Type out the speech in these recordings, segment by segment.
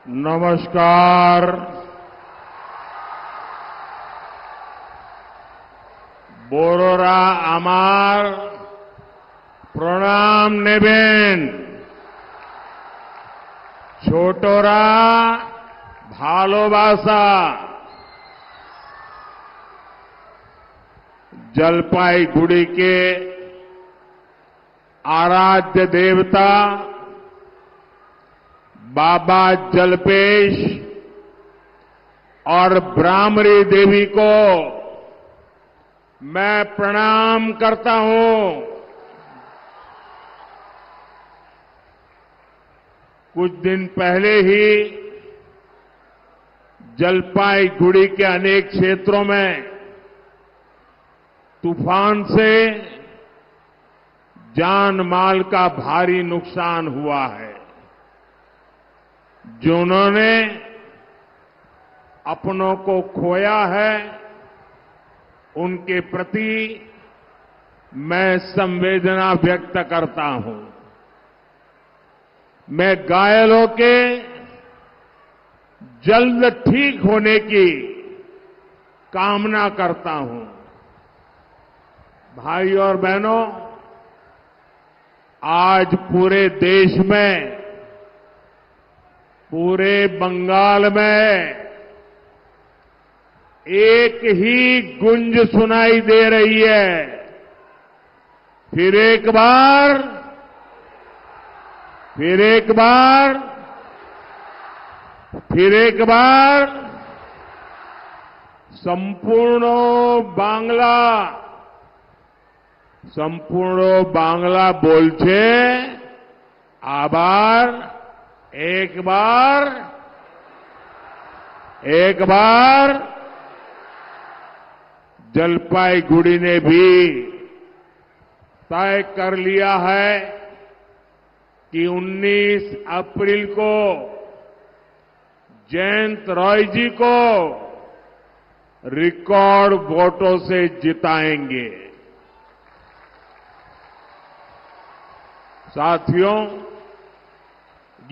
नमस्कार। बोरोरा आमार प्रणाम नेबेन छोटोरा भालोबासा जलपाईगुड़ी के आराध्य देवता बाबा जलपेश और ब्राह्मरी देवी को मैं प्रणाम करता हूं। कुछ दिन पहले ही जलपाईगुड़ी के अनेक क्षेत्रों में तूफान से जान माल का भारी नुकसान हुआ है। जिन्होंने अपनों को खोया है उनके प्रति मैं संवेदना व्यक्त करता हूं। मैं घायलों के जल्द ठीक होने की कामना करता हूं। भाई और बहनों, आज पूरे देश में, पूरे बंगाल में एक ही गुंज सुनाई दे रही है। फिर एक बार संपूर्ण बांग्ला बोलছে आबार एक बार जलपाईगुड़ी ने भी तय कर लिया है कि 19 अप्रैल को जयंत रॉय जी को रिकॉर्ड वोटों से जिताएंगे। साथियों,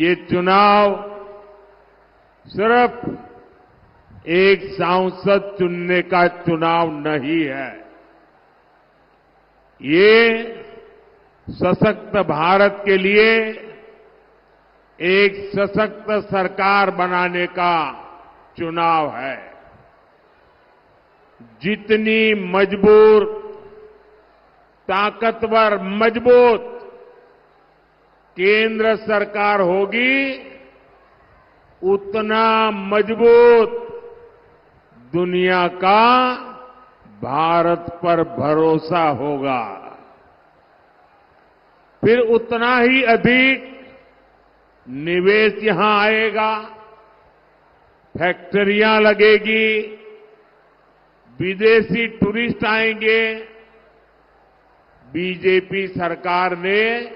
ये चुनाव सिर्फ एक सांसद चुनने का चुनाव नहीं है। ये सशक्त भारत के लिए एक सशक्त सरकार बनाने का चुनाव है। जितनी ताकतवर मजबूत केंद्र सरकार होगी, उतना मजबूत दुनिया का भारत पर भरोसा होगा। फिर उतना ही अधिक निवेश यहां आएगा, फैक्ट्रियां लगेगी, विदेशी टूरिस्ट आएंगे। बीजेपी सरकार ने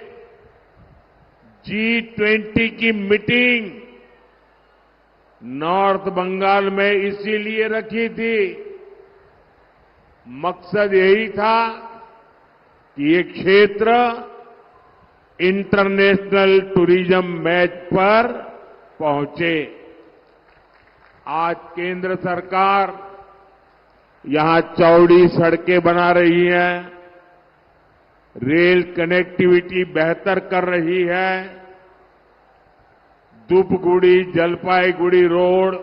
G20 की मीटिंग नॉर्थ बंगाल में इसीलिए रखी थी। मकसद यही था कि ये क्षेत्र इंटरनेशनल टूरिज्म मैच पर पहुंचे। आज केंद्र सरकार यहां चौड़ी सड़कें बना रही है, रेल कनेक्टिविटी बेहतर कर रही है। Dhupguri Jalpaiguri road,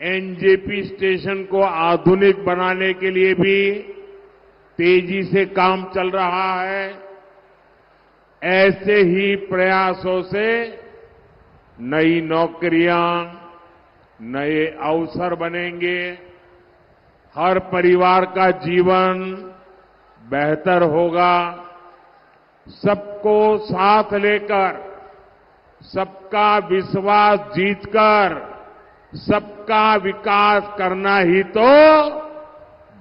NJP station को आधुनिक बनाने के लिए भी तेजी से काम चल रहा है। ऐसे ही प्रयासों से नई नौकरियां, नए अवसर बनेंगे। हर परिवार का जीवन बेहतर होगा। सबको साथ लेकर, सबका विश्वास जीतकर सबका विकास करना ही तो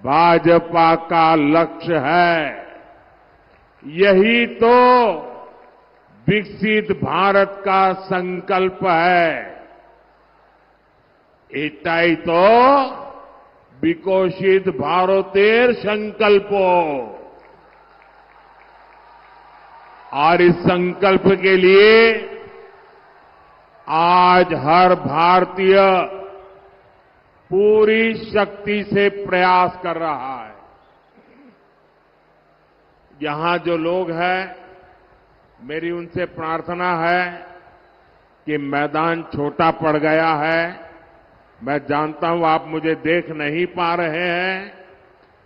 भाजपा का लक्ष्य है। यही तो विकसित भारत का संकल्प है। एटाई तो विकसित भारतेर संकल्पो। और इस संकल्प के लिए आज हर भारतीय पूरी शक्ति से प्रयास कर रहा है। यहां जो लोग हैं, मेरी उनसे प्रार्थना है कि मैदान छोटा पड़ गया है। मैं जानता हूं आप मुझे देख नहीं पा रहे हैं,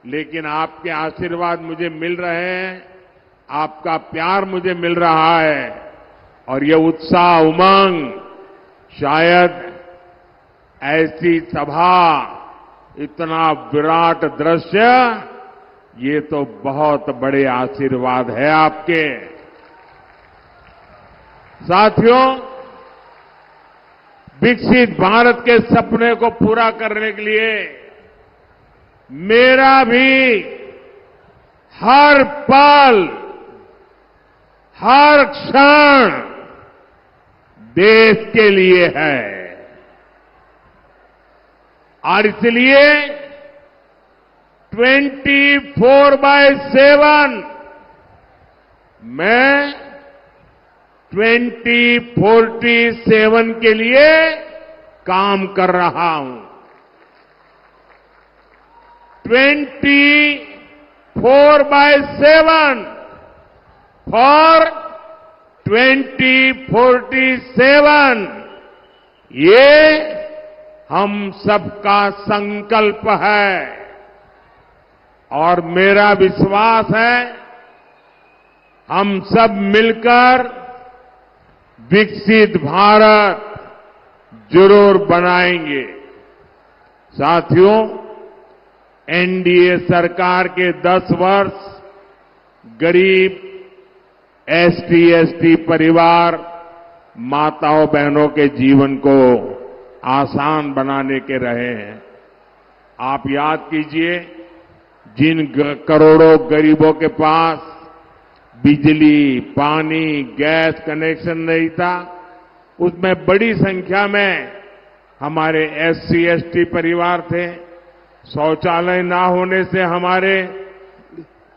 लेकिन आपके आशीर्वाद मुझे मिल रहे हैं, आपका प्यार मुझे मिल रहा है और ये उत्साह, उमंग, शायद ऐसी सभा, इतना विराट दृश्य, ये तो बहुत बड़े आशीर्वाद है आपके। साथियों, विकसित भारत के सपने को पूरा करने के लिए मेरा भी हर पल, हर क्षण देश के लिए है और इसलिए 24/7 मैं 2047 के लिए काम कर रहा हूं। 24/7 फॉर 2047 ये हम सबका संकल्प है और मेरा विश्वास है हम सब मिलकर विकसित भारत जरूर बनाएंगे। साथियों, एनडीए सरकार के 10 वर्ष गरीब एसटी परिवार, माताओं बहनों के जीवन को आसान बनाने के रहे हैं। आप याद कीजिए, जिन करोड़ों गरीबों के पास बिजली, पानी, गैस कनेक्शन नहीं था, उसमें बड़ी संख्या में हमारे SC/ST परिवार थे। शौचालय ना होने से हमारे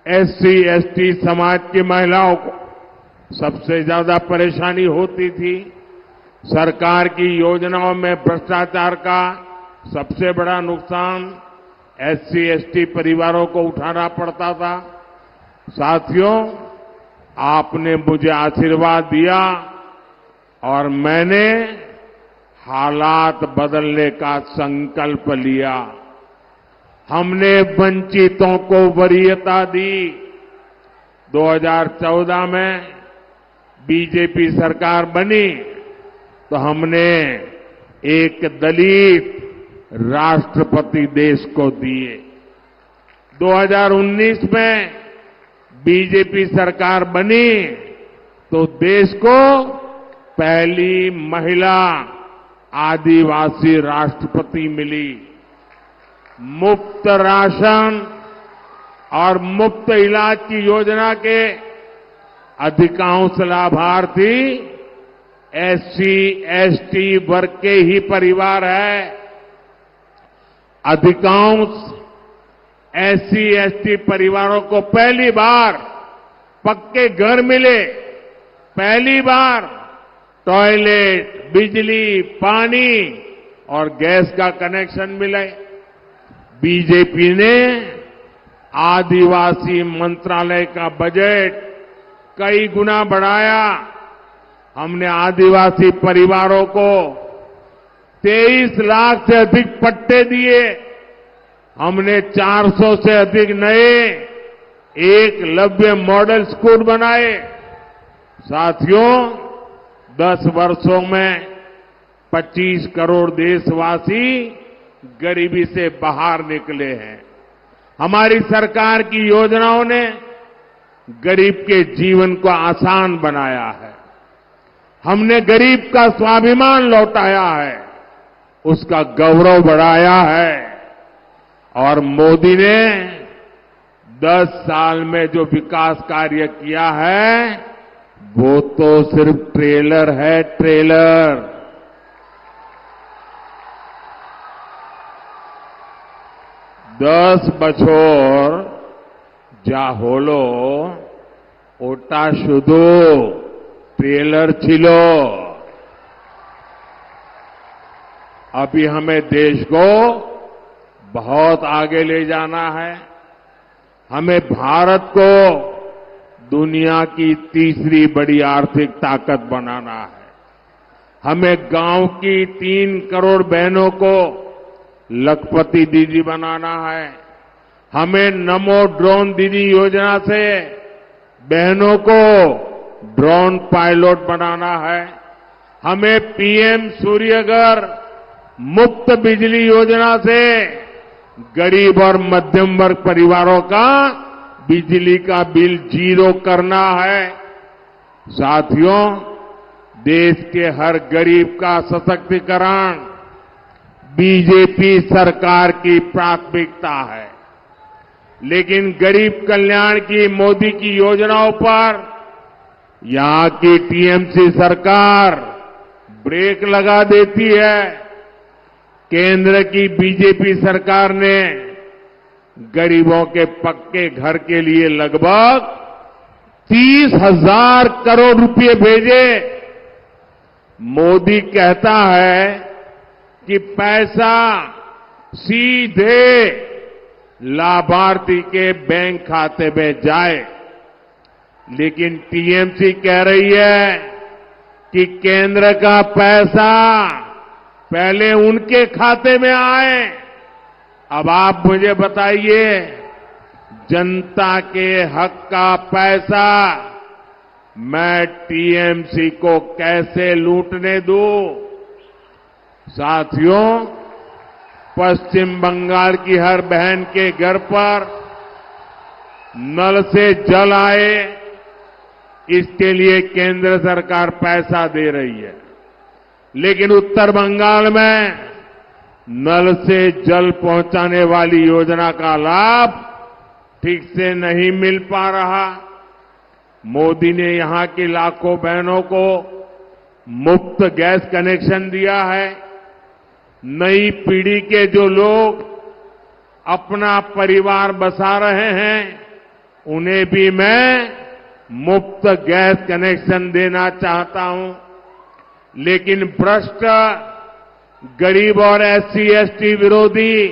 SC/ST समाज की महिलाओं को सबसे ज्यादा परेशानी होती थी। सरकार की योजनाओं में भ्रष्टाचार का सबसे बड़ा नुकसान SC/ST परिवारों को उठाना पड़ता था। साथियों, आपने मुझे आशीर्वाद दिया और मैंने हालात बदलने का संकल्प लिया। हमने वंचितों को वरीयता दी। 2014 में बीजेपी सरकार बनी तो हमने एक दलित राष्ट्रपति देश को दिए। 2019 में बीजेपी सरकार बनी तो देश को पहली महिला आदिवासी राष्ट्रपति मिली। मुफ्त राशन और मुफ्त इलाज की योजना के अधिकांश लाभार्थी SC/ST वर्ग के ही परिवार है। अधिकांश SC/ST परिवारों को पहली बार पक्के घर मिले, पहली बार टॉयलेट, बिजली, पानी और गैस का कनेक्शन मिले। बीजेपी ने आदिवासी मंत्रालय का बजट कई गुना बढ़ाया। हमने आदिवासी परिवारों को 23 लाख से अधिक पट्टे दिए। हमने 400 से अधिक नए एकलव्य मॉडल स्कूल बनाए। साथियों, 10 वर्षों में 25 करोड़ देशवासी गरीबी से बाहर निकले हैं। हमारी सरकार की योजनाओं ने गरीब के जीवन को आसान बनाया है। हमने गरीब का स्वाभिमान लौटाया है, उसका गौरव बढ़ाया है और मोदी ने 10 साल में जो विकास कार्य किया है वो तो सिर्फ ट्रेलर है, ट्रेलर। 10 বছর যা হলো ওটা শুধু ট্রেলার ছিল। अभी हमें देश को बहुत आगे ले जाना है। हमें भारत को दुनिया की तीसरी बड़ी आर्थिक ताकत बनाना है। हमें गांव की 3 करोड़ बहनों को लखपति दीदी बनाना है। हमें नमो ड्रोन दीदी योजना से बहनों को ड्रोन पायलट बनाना है। हमें पीएम सूर्यघर मुफ्त बिजली योजना से गरीब और मध्यम वर्ग परिवारों का बिजली का बिल 0 करना है। साथियों, देश के हर गरीब का सशक्तिकरण बीजेपी सरकार की प्राथमिकता है। लेकिन गरीब कल्याण की मोदी की योजनाओं पर यहां की टीएमसी सरकार ब्रेक लगा देती है। केंद्र की बीजेपी सरकार ने गरीबों के पक्के घर के लिए लगभग 30,000 करोड़ रुपए भेजे। मोदी कहता है कि पैसा सीधे लाभार्थी के बैंक खाते में जाए, लेकिन टीएमसी कह रही है कि केंद्र का पैसा पहले उनके खाते में आए। अब आप मुझे बताइए, जनता के हक का पैसा मैं टीएमसी को कैसे लूटने दूं? साथियों, पश्चिम बंगाल की हर बहन के घर पर नल से जल आए, इसके लिए केंद्र सरकार पैसा दे रही है। लेकिन उत्तर बंगाल में नल से जल पहुंचाने वाली योजना का लाभ ठीक से नहीं मिल पा रहा। मोदी ने यहां की लाखों बहनों को मुफ्त गैस कनेक्शन दिया है। नई पीढ़ी के जो लोग अपना परिवार बसा रहे हैं, उन्हें भी मैं मुफ्त गैस कनेक्शन देना चाहता हूं। लेकिन भ्रष्ट, गरीब और एससी एसटी विरोधी